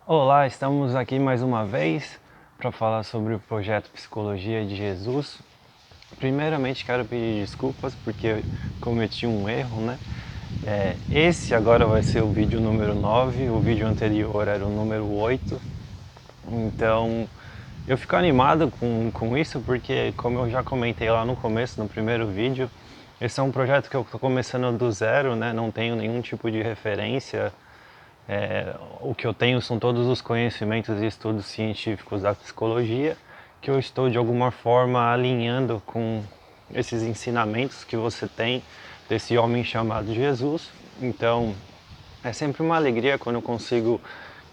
Olá, estamos aqui mais uma vez para falar sobre o projeto Psicologia de Jesus. Primeiramente quero pedir desculpas porque eu cometi um erro, né? Esse agora vai ser o vídeo número 9, o vídeo anterior era o número 8. Então eu fico animado com isso porque, como eu já comentei lá no começo, no primeiro vídeo, esse é um projeto que eu estou começando do zero, né? Não tenho nenhum tipo de referência. O que eu tenho são todos os conhecimentos e estudos científicos da psicologia que eu estou de alguma forma alinhando com esses ensinamentos que você tem desse homem chamado Jesus. Então é sempre uma alegria quando eu consigo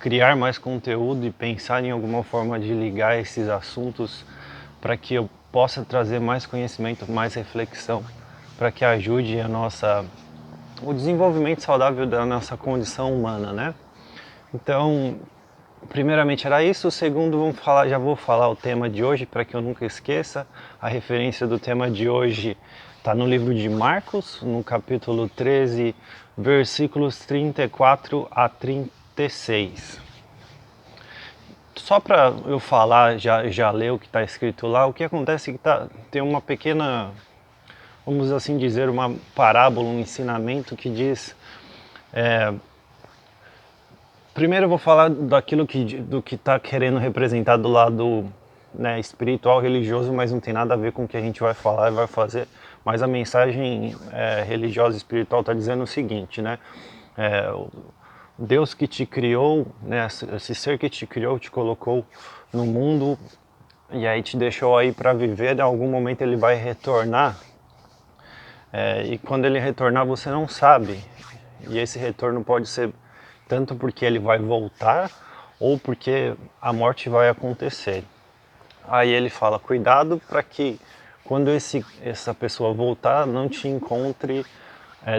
criar mais conteúdo e pensar em alguma forma de ligar esses assuntos para que eu possa trazer mais conhecimento, mais reflexão, para que ajude o desenvolvimento saudável da nossa condição humana, né? Então, primeiramente era isso. O segundo, já vou falar o tema de hoje para que eu nunca esqueça. A referência do tema de hoje está no livro de Marcos, no capítulo 13, versículos 34 a 36. Só para eu falar, já ler o que está escrito lá, o que acontece é que tem uma pequena, vamos assim dizer, uma parábola, um ensinamento que diz. Primeiro eu vou falar do que está querendo representar do lado, né, espiritual, religioso, mas não tem nada a ver com o que a gente vai falar e vai fazer. Mas a mensagem religiosa e espiritual está dizendo o seguinte, né? O Deus que te criou, né, esse ser que te criou, te colocou no mundo e aí te deixou aí para viver. Em algum momento ele vai retornar, e quando ele retornar você não sabe. E esse retorno pode ser tanto porque ele vai voltar ou porque a morte vai acontecer. Aí ele fala: cuidado para que quando essa pessoa voltar não te encontre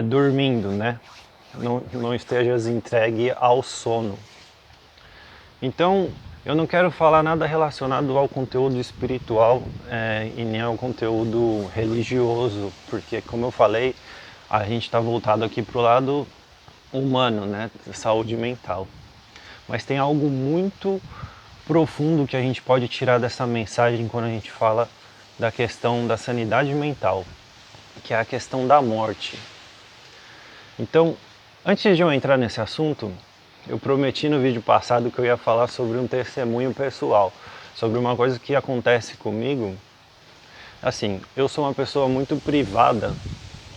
dormindo, né? Não estejas entregue ao sono. Então, eu não quero falar nada relacionado ao conteúdo espiritual e nem ao conteúdo religioso, porque, como eu falei, a gente está voltado aqui para o lado humano, né? Saúde mental. Mas tem algo muito profundo que a gente pode tirar dessa mensagem quando a gente fala da questão da sanidade mental, que é a questão da morte. Então, antes de eu entrar nesse assunto, eu prometi no vídeo passado que eu ia falar sobre um testemunho pessoal, sobre uma coisa que acontece comigo. Assim, eu sou uma pessoa muito privada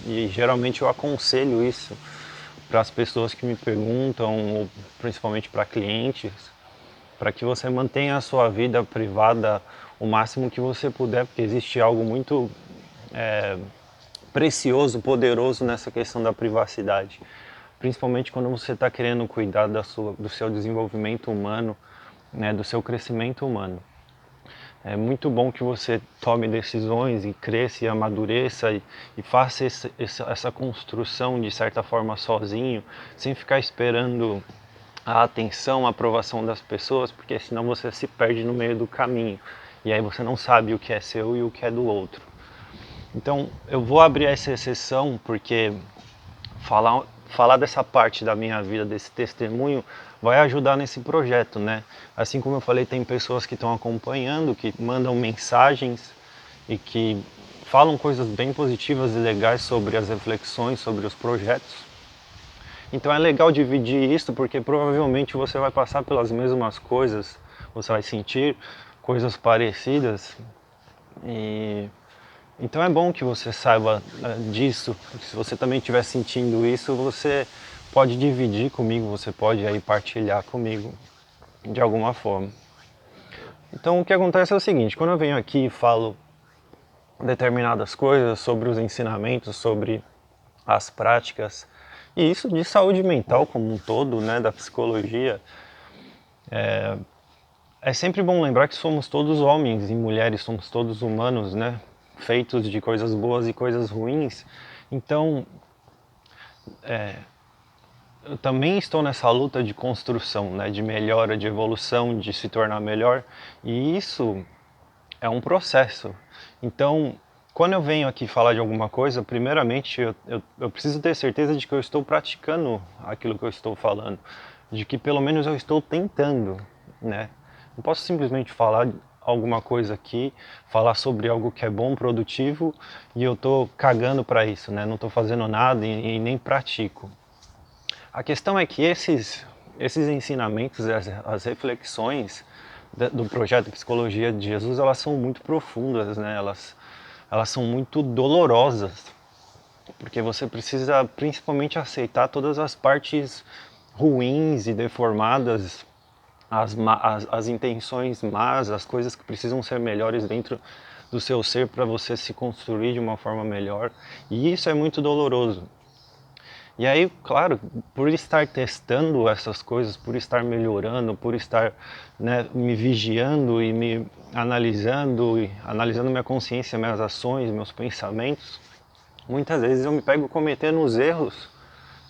e geralmente eu aconselho isso para as pessoas que me perguntam, ou principalmente para clientes, para que você mantenha a sua vida privada o máximo que você puder, porque existe algo muito precioso, poderoso nessa questão da privacidade. Principalmente quando você está querendo cuidar do seu desenvolvimento humano, né, do seu crescimento humano. É muito bom que você tome decisões e cresça e amadureça e faça essa construção de certa forma sozinho, sem ficar esperando a atenção, a aprovação das pessoas, porque senão você se perde no meio do caminho. E aí você não sabe o que é seu e o que é do outro. Então eu vou abrir essa exceção porque falar dessa parte da minha vida, desse testemunho, vai ajudar nesse projeto, né? Assim como eu falei, tem pessoas que estão acompanhando, que mandam mensagens e que falam coisas bem positivas e legais sobre as reflexões, sobre os projetos. Então é legal dividir isso porque provavelmente você vai passar pelas mesmas coisas, você vai sentir coisas parecidas e então é bom que você saiba disso. Se você também estiver sentindo isso, você pode dividir comigo, você pode aí partilhar comigo de alguma forma. Então o que acontece é o seguinte, quando eu venho aqui e falo determinadas coisas sobre os ensinamentos, sobre as práticas, e isso de saúde mental como um todo, né, da psicologia, é sempre bom lembrar que somos todos homens e mulheres, somos todos humanos, né, feitos de coisas boas e coisas ruins. Então, eu também estou nessa luta de construção, né, de melhora, de evolução, de se tornar melhor, e isso é um processo. Então, quando eu venho aqui falar de alguma coisa, primeiramente eu preciso ter certeza de que eu estou praticando aquilo que eu estou falando. de que pelo menos eu estou tentando, né? Não posso simplesmente falar alguma coisa aqui, falar sobre algo que é bom, produtivo, e eu tô cagando para isso, né? Não tô fazendo nada e nem pratico. A questão é que esses ensinamentos, as reflexões do projeto Psicologia de Jesus, elas são muito profundas, né? Elas são muito dolorosas, porque você precisa principalmente aceitar todas as partes ruins e deformadas, as intenções más, as coisas que precisam ser melhores dentro do seu ser para você se construir de uma forma melhor. E isso é muito doloroso. E aí, claro, por estar testando essas coisas, por estar melhorando, por estar, né, me vigiando e me analisando, e analisando minha consciência, minhas ações, meus pensamentos, muitas vezes eu me pego cometendo os erros,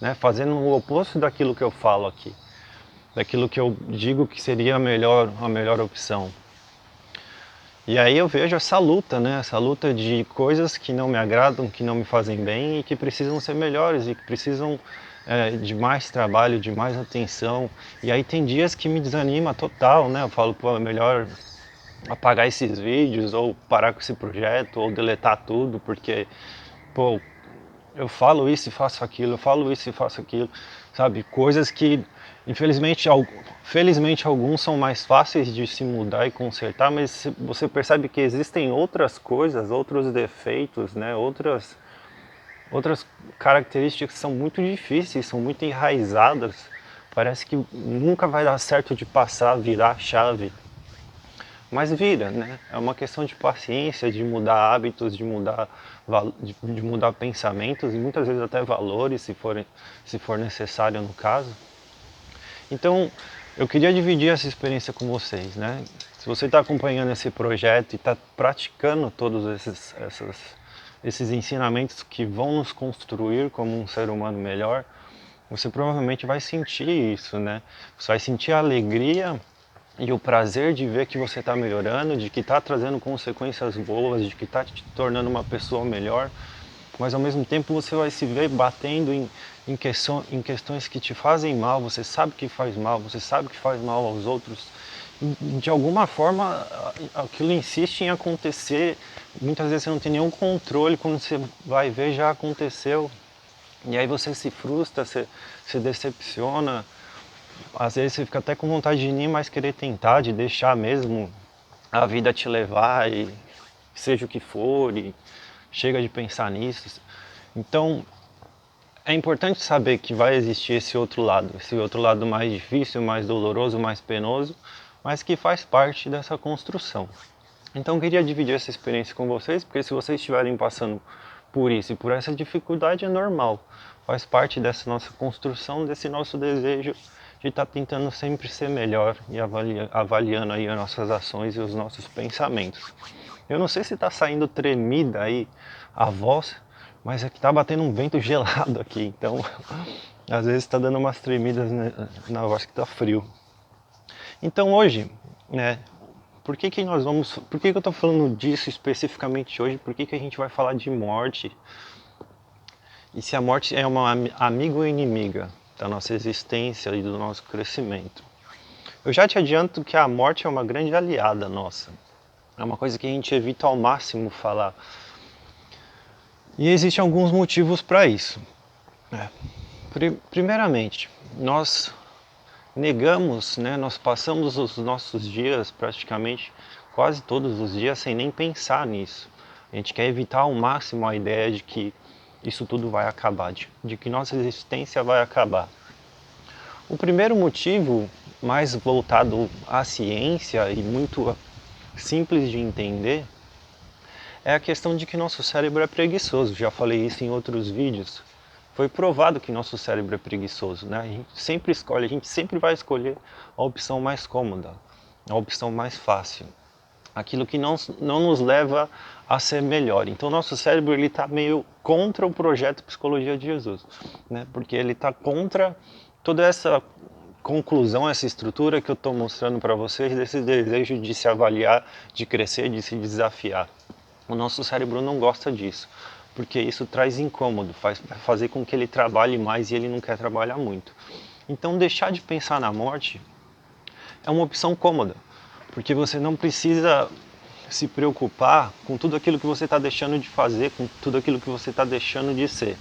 né, fazendo o oposto daquilo que eu falo aqui, daquilo que eu digo que seria a melhor opção. E aí eu vejo essa luta, né? Essa luta de coisas que não me agradam, que não me fazem bem e que precisam ser melhores e que precisam de mais trabalho, de mais atenção. E aí tem dias que me desanima total, né? Eu falo, pô, é melhor apagar esses vídeos ou parar com esse projeto ou deletar tudo, porque, pô, eu falo isso e faço aquilo, eu falo isso e faço aquilo, sabe? Coisas que, infelizmente, felizmente alguns são mais fáceis de se mudar e consertar, mas você percebe que existem outras coisas, outros defeitos, né? Outras características que são muito difíceis, são muito enraizadas. Parece que nunca vai dar certo de passar, virar a chave. Mas vira, né? É uma questão de paciência, de mudar hábitos, de mudar pensamentos e muitas vezes até valores, se for necessário no caso. Então, eu queria dividir essa experiência com vocês, né? Se você está acompanhando esse projeto e está praticando todos esses ensinamentos que vão nos construir como um ser humano melhor, você provavelmente vai sentir isso, né? Você vai sentir a alegria e o prazer de ver que você está melhorando, de que está trazendo consequências boas, de que está te tornando uma pessoa melhor, mas ao mesmo tempo você vai se ver batendo em questões que te fazem mal, você sabe que faz mal, você sabe que faz mal aos outros. De alguma forma aquilo insiste em acontecer, muitas vezes você não tem nenhum controle, quando você vai ver já aconteceu, e aí você se frustra, se decepciona. Às vezes você fica até com vontade de nem mais querer tentar, de deixar mesmo a vida te levar e seja o que for, e chega de pensar nisso. Então é importante saber que vai existir esse outro lado mais difícil, mais doloroso, mais penoso, mas que faz parte dessa construção. Então eu queria dividir essa experiência com vocês, porque se vocês estiverem passando por isso e por essa dificuldade é normal, faz parte dessa nossa construção, desse nosso desejo de estar tentando sempre ser melhor e avaliando aí as nossas ações e os nossos pensamentos. Eu não sei se está saindo tremida aí a voz, mas é que está batendo um vento gelado aqui, então às vezes está dando umas tremidas na voz que está frio. Então hoje, né, por que eu estou falando disso especificamente hoje? Por que a gente vai falar de morte? E se a morte é uma amiga ou inimiga da nossa existência e do nosso crescimento? Eu já te adianto que a morte é uma grande aliada nossa. É uma coisa que a gente evita ao máximo falar. E existem alguns motivos para isso. Primeiramente, nós negamos, né, nós passamos os nossos dias, praticamente quase todos os dias, sem nem pensar nisso. A gente quer evitar ao máximo a ideia de que isso tudo vai acabar, de que nossa existência vai acabar. O primeiro motivo, mais voltado à ciência e muito simples de entender, é a questão de que nosso cérebro é preguiçoso. Já falei isso em outros vídeos. Foi provado que nosso cérebro é preguiçoso, né? A gente sempre escolhe, a gente sempre vai escolher a opção mais cômoda, a opção mais fácil, aquilo que não nos leva a ser melhor. Então nosso cérebro ele está meio contra o projeto Psicologia de Jesus, né? Porque ele está contra toda essa conclusão, essa estrutura que eu estou mostrando para vocês, desse desejo de se avaliar, de crescer, de se desafiar. O nosso cérebro não gosta disso, porque isso traz incômodo, vai fazer com que ele trabalhe mais e ele não quer trabalhar muito. Então deixar de pensar na morte é uma opção cômoda, porque você não precisa se preocupar com tudo aquilo que você está deixando de fazer, com tudo aquilo que você está deixando de ser.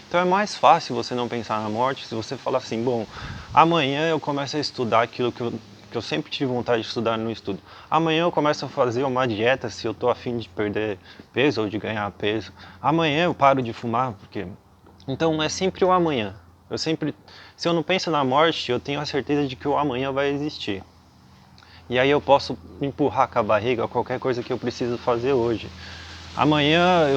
Então é mais fácil você não pensar na morte se você falar assim, bom, amanhã eu começo a estudar aquilo que eu sempre tive vontade de estudar no estudo. Amanhã eu começo a fazer uma dieta se eu estou a fim de perder peso ou de ganhar peso. Amanhã eu paro de fumar, porque... Então é sempre o amanhã. Se eu não penso na morte, eu tenho a certeza de que o amanhã vai existir. E aí eu posso empurrar com a barriga qualquer coisa que eu preciso fazer hoje. Amanhã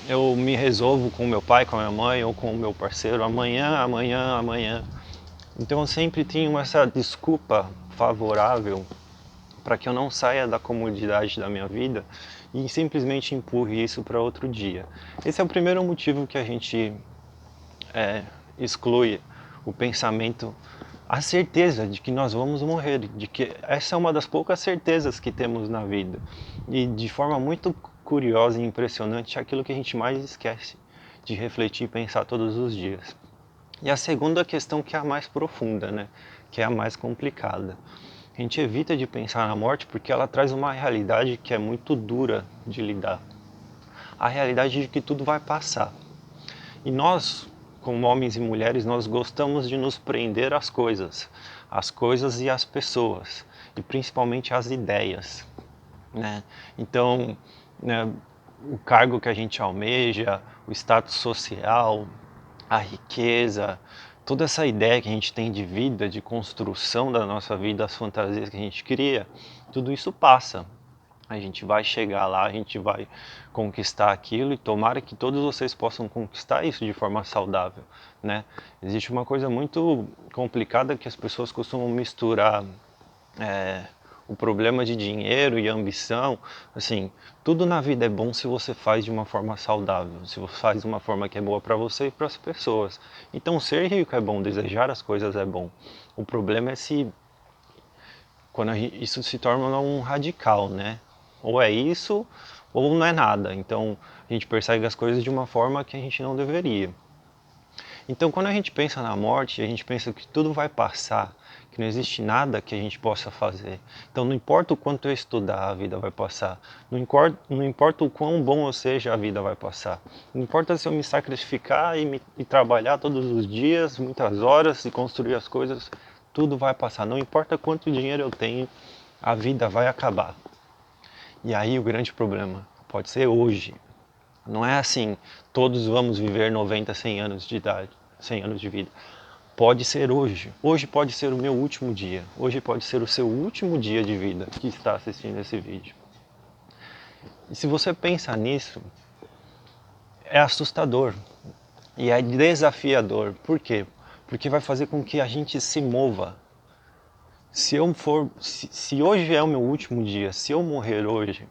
eu me resolvo com meu pai, com a minha mãe ou com o meu parceiro. Amanhã. Então eu sempre tenho essa desculpa favorável para que eu não saia da comodidade da minha vida e simplesmente empurre isso para outro dia. Esse é o primeiro motivo que a gente exclui o pensamento, a certeza de que nós vamos morrer, de que essa é uma das poucas certezas que temos na vida. E de forma muito curiosa e impressionante, é aquilo que a gente mais esquece de refletir e pensar todos os dias. E a segunda questão, que é a mais profunda, né? Que é a mais complicada. A gente evita de pensar na morte porque ela traz uma realidade que é muito dura de lidar. A realidade de que tudo vai passar. E nós, como homens e mulheres, nós gostamos de nos prender às coisas e às pessoas, e principalmente às ideias, né? Então, né, o cargo que a gente almeja, o status social, a riqueza, toda essa ideia que a gente tem de vida, de construção da nossa vida, as fantasias que a gente cria, tudo isso passa. A gente vai chegar lá, a gente vai conquistar aquilo e tomara que todos vocês possam conquistar isso de forma saudável, né? Existe uma coisa muito complicada que as pessoas costumam misturar o problema de dinheiro e ambição. Assim, tudo na vida é bom se você faz de uma forma saudável, se você faz de uma forma que é boa para você e para as pessoas. Então ser rico é bom, desejar as coisas é bom. O problema é se quando isso se torna um radical, né? Ou é isso, ou não é nada. Então a gente persegue as coisas de uma forma que a gente não deveria. Então quando a gente pensa na morte, a gente pensa que tudo vai passar, que não existe nada que a gente possa fazer. Então não importa o quanto eu estudar, a vida vai passar. Não importa o quão bom eu seja, a vida vai passar. Não importa se eu me sacrificar e trabalhar todos os dias, muitas horas, e construir as coisas, tudo vai passar. Não importa quanto dinheiro eu tenho, a vida vai acabar. E aí o grande problema pode ser hoje. Não é assim, todos vamos viver 90, 100 anos de idade, 100 anos de vida. Pode ser hoje. Hoje pode ser o meu último dia. Hoje pode ser o seu último dia de vida que está assistindo esse vídeo. E se você pensa nisso, é assustador e é desafiador. Por quê? Porque vai fazer com que a gente se mova. Se hoje é o meu último dia, se eu morrer hoje,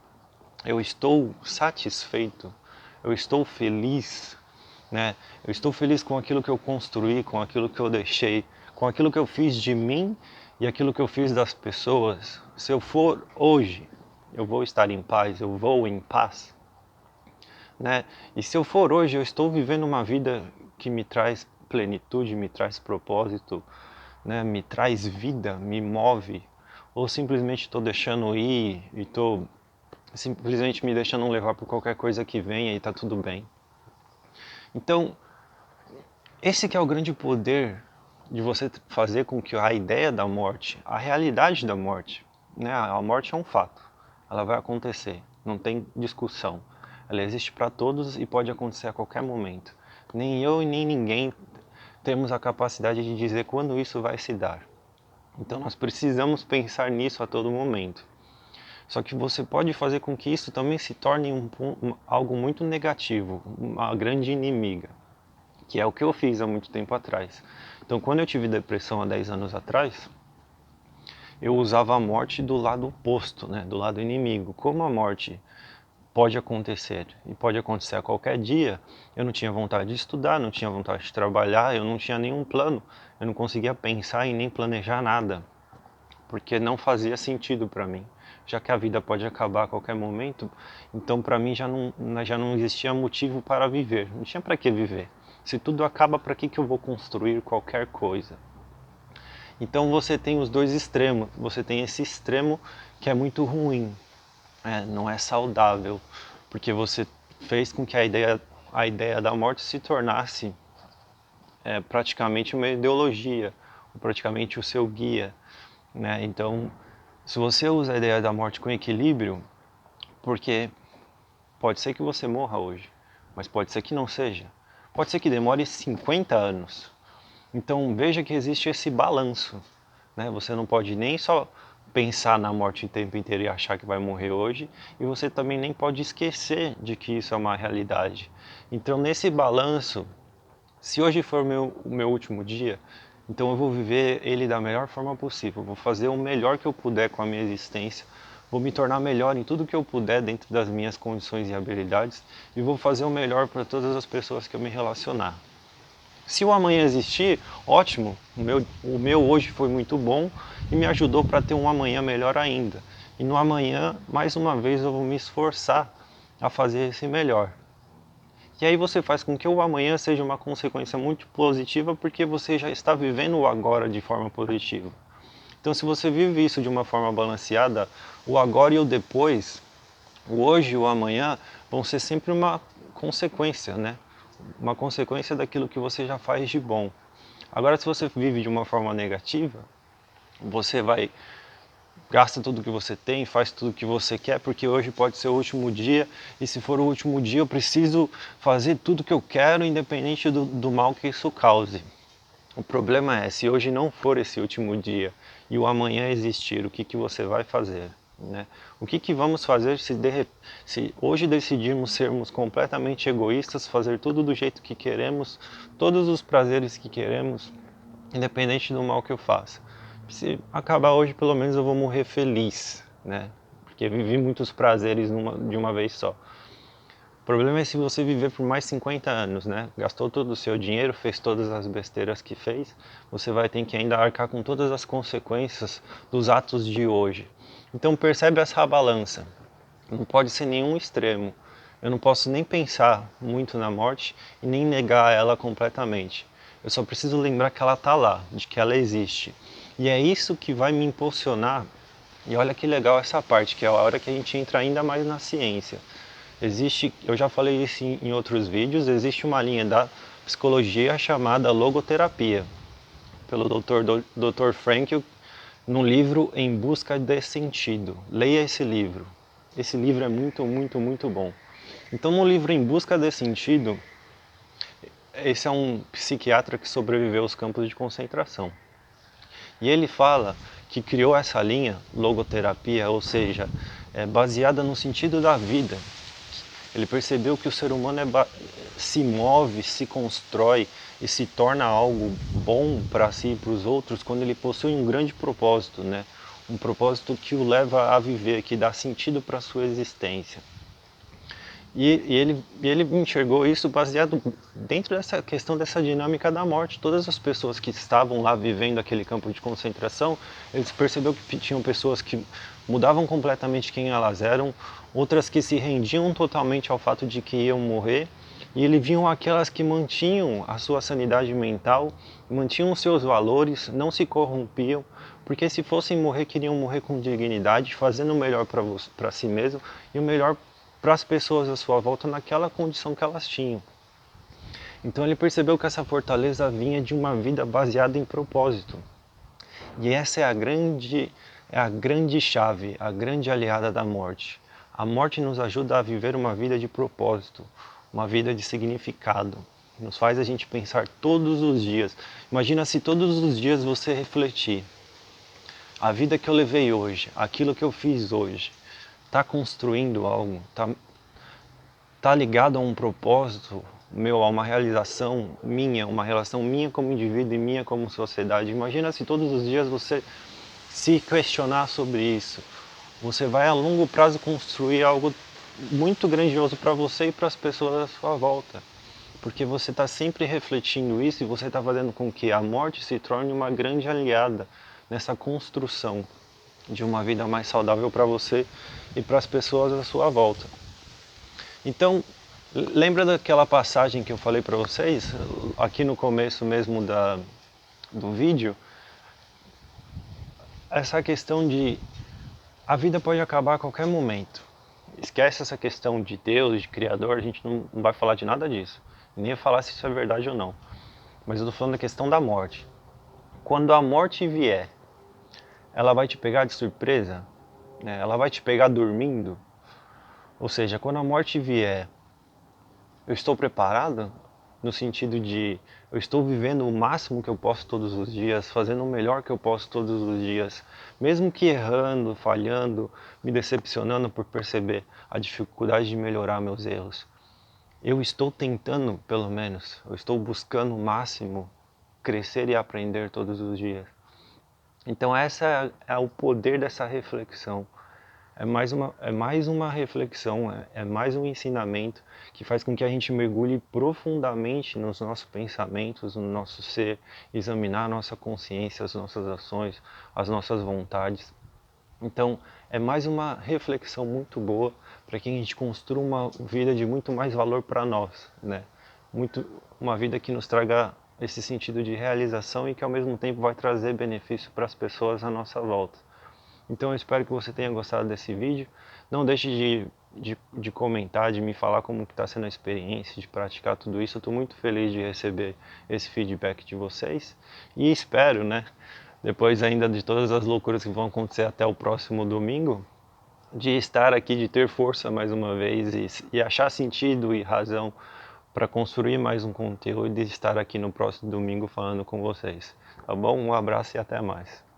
eu estou satisfeito, eu estou feliz, né? Eu estou feliz com aquilo que eu construí, com aquilo que eu deixei, com aquilo que eu fiz de mim e aquilo que eu fiz das pessoas. Se eu for hoje, eu vou estar em paz, eu vou em paz, né? E se eu for hoje, eu estou vivendo uma vida que me traz plenitude, me traz propósito, né? Me traz vida, me move, ou simplesmente estou deixando ir e estou simplesmente me deixando levar por qualquer coisa que venha e está tudo bem. Então, esse que é o grande poder de você fazer com que a ideia da morte, a realidade da morte, né? A morte é um fato, ela vai acontecer, não tem discussão. Ela existe para todos e pode acontecer a qualquer momento. Nem eu e nem ninguém temos a capacidade de dizer quando isso vai se dar. Então nós precisamos pensar nisso a todo momento. Só que você pode fazer com que isso também se torne algo muito negativo, uma grande inimiga, que é o que eu fiz há muito tempo atrás. Então, quando eu tive depressão há 10 anos atrás, eu usava a morte do lado oposto, né, do lado inimigo. Como a morte pode acontecer e pode acontecer a qualquer dia, eu não tinha vontade de estudar, não tinha vontade de trabalhar, eu não tinha nenhum plano, eu não conseguia pensar e nem planejar nada, porque não fazia sentido para mim. Já que a vida pode acabar a qualquer momento, então para mim já não existia motivo para viver, não tinha para que viver. Se tudo acaba, para que eu vou construir qualquer coisa? Então você tem os dois extremos. Você tem esse extremo que é muito ruim, não é saudável, porque você fez com que a ideia da morte se tornasse praticamente uma ideologia, praticamente o seu guia, né? Então, se você usa a ideia da morte com equilíbrio, porque pode ser que você morra hoje, mas pode ser que não seja. Pode ser que demore 50 anos. Então veja que existe esse balanço, né? Você não pode nem só pensar na morte o tempo inteiro e achar que vai morrer hoje, e você também nem pode esquecer de que isso é uma realidade. Então nesse balanço, se hoje for o meu último dia, então eu vou viver ele da melhor forma possível, vou fazer o melhor que eu puder com a minha existência, vou me tornar melhor em tudo que eu puder dentro das minhas condições e habilidades, e vou fazer o melhor para todas as pessoas que eu me relacionar. Se o amanhã existir, ótimo, o meu hoje foi muito bom e me ajudou para ter um amanhã melhor ainda. E no amanhã, mais uma vez, eu vou me esforçar a fazer esse melhor. E aí você faz com que o amanhã seja uma consequência muito positiva, porque você já está vivendo o agora de forma positiva. Então se você vive isso de uma forma balanceada, o agora e o depois, o hoje e o amanhã, vão ser sempre uma consequência, né? Uma consequência daquilo que você já faz de bom. Agora, se você vive de uma forma negativa, você vai, gasta tudo que você tem, faz tudo que você quer, porque hoje pode ser o último dia, e se for o último dia eu preciso fazer tudo que eu quero, independente do mal que isso cause. O problema é, se hoje não for esse último dia e o amanhã existir, o que você vai fazer? Né? O que vamos fazer se hoje decidirmos sermos completamente egoístas, fazer tudo do jeito que queremos, todos os prazeres que queremos, independente do mal que eu faça? Se acabar hoje, pelo menos eu vou morrer feliz, né? Porque vivi muitos prazeres de uma vez só. O problema é se você viver por mais 50 anos, né? Gastou todo o seu dinheiro, fez todas as besteiras que fez, você vai ter que ainda arcar com todas as consequências dos atos de hoje. Então percebe essa balança. Não pode ser nenhum extremo. Eu não posso nem pensar muito na morte e nem negar ela completamente. Eu só preciso lembrar que ela está lá, de que ela existe. E é isso que vai me impulsionar. E olha que legal essa parte, que é a hora que a gente entra ainda mais na ciência. Existe, eu já falei isso em outros vídeos, existe uma linha da psicologia chamada logoterapia, pelo Dr. Frankl, no livro Em Busca de Sentido. Leia esse livro. Esse livro é muito, muito, muito bom. Então, no livro Em Busca de Sentido, esse é um psiquiatra que sobreviveu aos campos de concentração. E ele fala que criou essa linha, logoterapia, ou seja, baseada no sentido da vida. Ele percebeu que o ser humano se move, se constrói e se torna algo bom para si e para os outros quando ele possui um grande propósito, né? Um propósito que o leva a viver, que dá sentido para a sua existência. Ele enxergou isso baseado dentro dessa questão dessa dinâmica da morte. Todas as pessoas que estavam lá vivendo aquele campo de concentração, eles perceberam que tinham pessoas que mudavam completamente quem elas eram, outras que se rendiam totalmente ao fato de que iam morrer, e ele viam aquelas que mantinham a sua sanidade mental, mantinham os seus valores, não se corrompiam, porque se fossem morrer, queriam morrer com dignidade, fazendo o melhor para si mesmo e o melhor para as pessoas à sua volta naquela condição que elas tinham. Então ele percebeu que essa fortaleza vinha de uma vida baseada em propósito. E essa é a grande chave, a grande aliada da morte. A morte nos ajuda a viver uma vida de propósito, uma vida de significado. Nos faz a gente pensar todos os dias. Imagina se todos os dias você refletir. A vida que eu levei hoje, aquilo que eu fiz hoje, está construindo algo, tá ligado a um propósito meu, a uma realização minha, uma relação minha como indivíduo e minha como sociedade. Imagina se todos os dias você se questionar sobre isso. Você vai a longo prazo construir algo muito grandioso para você e para as pessoas à sua volta. Porque você está sempre refletindo isso e você está fazendo com que a morte se torne uma grande aliada nessa construção de uma vida mais saudável para você e para as pessoas à sua volta. Então, Lembra daquela passagem que eu falei para vocês, aqui no começo mesmo do vídeo? Essa questão de a vida pode acabar a qualquer momento. Esquece essa questão de Deus, de Criador, a gente não vai falar de nada disso. Nem ia falar se isso é verdade ou não. Mas eu tô falando da questão da morte. Quando a morte vier, ela vai te pegar de surpresa? Né? Ela vai te pegar dormindo? Ou seja, quando a morte vier, eu estou preparado? No sentido de eu estou vivendo o máximo que eu posso todos os dias, fazendo o melhor que eu posso todos os dias, mesmo que errando, falhando, me decepcionando por perceber a dificuldade de melhorar meus erros. Eu estou tentando, pelo menos, eu estou buscando o máximo crescer e aprender todos os dias. Então essa é o poder dessa reflexão. É mais uma reflexão, é mais um ensinamento que faz com que a gente mergulhe profundamente nos nossos pensamentos, no nosso ser, examinar a nossa consciência, as nossas ações, as nossas vontades. Então, é mais uma reflexão muito boa para que a gente construa uma vida de muito mais valor para nós, né? Uma vida que nos traga esse sentido de realização e que ao mesmo tempo vai trazer benefício para as pessoas à nossa volta. Então eu espero que você tenha gostado desse vídeo. Não deixe de comentar, de me falar como que está sendo a experiência, de praticar tudo isso. Eu estou muito feliz de receber esse feedback de vocês. E espero, né, depois ainda de todas as loucuras que vão acontecer até o próximo domingo, de estar aqui, de ter força mais uma vez e achar sentido e razão para construir mais um conteúdo e de estar aqui no próximo domingo falando com vocês. Tá bom? Um abraço e até mais.